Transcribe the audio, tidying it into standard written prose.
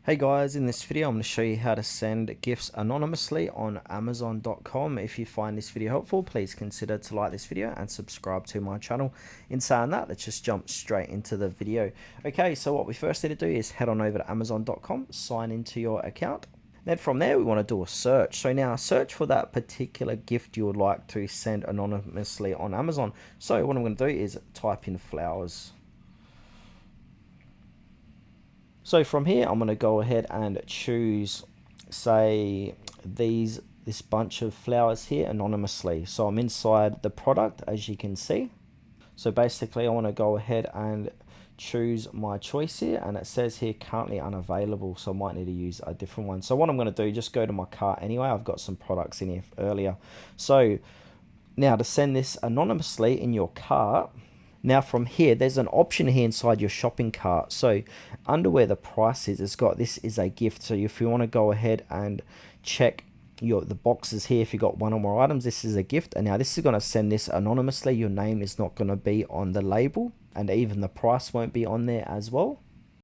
Hey guys, in this video I'm going to show you how to send gifts anonymously on Amazon.com. If you find this video helpful, please consider to like this video and subscribe to my channel. In saying that, let's just jump straight into the video. Okay, so what we first need to do is head on over to Amazon.com, sign into your account. Then from there we want to do a search. So now search for that particular gift you would like to send anonymously on Amazon. So what I'm going to do is type in flowers. So from here, I'm going to go ahead and choose, say, this bunch of flowers here anonymously. So I'm inside the product, as you can see. So basically, I want to go ahead and choose my choice here, and it says here currently unavailable, so I might need to use a different one. So what I'm going to do, just go to my cart anyway. I've got some products in here earlier. So now to send this anonymously in your cart, now from here, there's an option here inside your shopping cart. So under where the price is, it's got this is a gift. So if you want to go ahead and check the boxes here, if you got one or more items, this is a gift. And now this is going to send this anonymously. Your name is not going to be on the label, and even the price won't be on there as well.